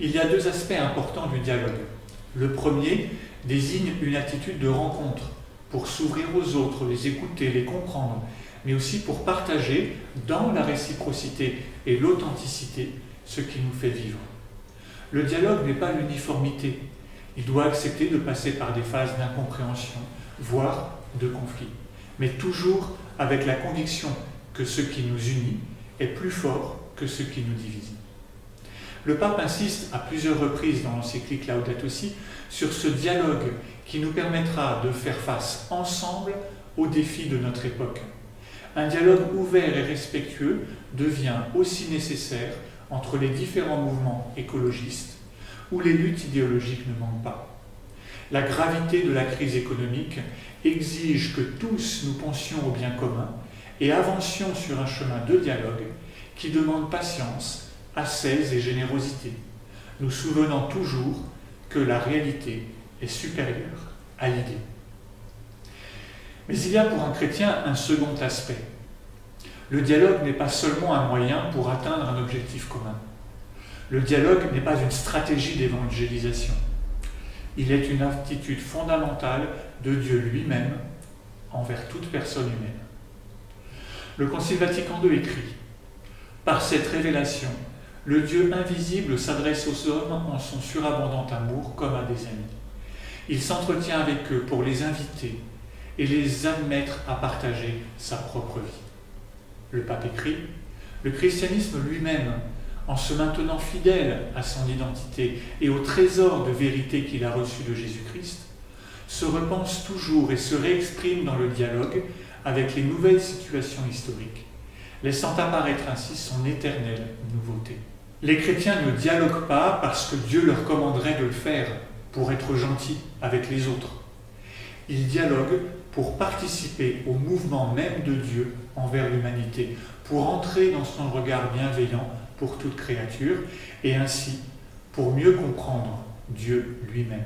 Il y a deux aspects importants du dialogue. Le premier désigne une attitude de rencontre, pour s'ouvrir aux autres, les écouter, les comprendre, mais aussi pour partager dans la réciprocité et l'authenticité ce qui nous fait vivre. Le dialogue n'est pas l'uniformité. Il doit accepter de passer par des phases d'incompréhension, voire de conflit, mais toujours avec la conviction que ce qui nous unit est plus fort que ce qui nous divise. Le pape insiste à plusieurs reprises dans l'encyclique Laudato Si sur ce dialogue qui nous permettra de faire face ensemble aux défis de notre époque. Un dialogue ouvert et respectueux devient aussi nécessaire entre les différents mouvements écologistes où les luttes idéologiques ne manquent pas. La gravité de la crise économique exige que tous nous pensions au bien commun et avancions sur un chemin de dialogue qui demande patience, ascèse et générosité, nous souvenant toujours que la réalité est supérieure à l'idée. Mais il y a pour un chrétien un second aspect. Le dialogue n'est pas seulement un moyen pour atteindre un objectif commun. Le dialogue n'est pas une stratégie d'évangélisation. Il est une attitude fondamentale de Dieu lui-même envers toute personne humaine. Le Concile Vatican II écrit « Par cette révélation, le Dieu invisible s'adresse aux hommes en son surabondant amour comme à des amis. Il s'entretient avec eux pour les inviter et les admettre à partager sa propre vie. » Le pape écrit « Le christianisme lui-même, en se maintenant fidèle à son identité et au trésor de vérité qu'il a reçu de Jésus-Christ, se repense toujours et se réexprime dans le dialogue avec les nouvelles situations historiques, laissant apparaître ainsi son éternelle nouveauté. Les chrétiens ne dialoguent pas parce que Dieu leur commanderait de le faire pour être gentils avec les autres. Ils dialoguent pour participer au mouvement même de Dieu envers l'humanité, pour entrer dans son regard bienveillant pour toute créature et ainsi pour mieux comprendre Dieu lui-même.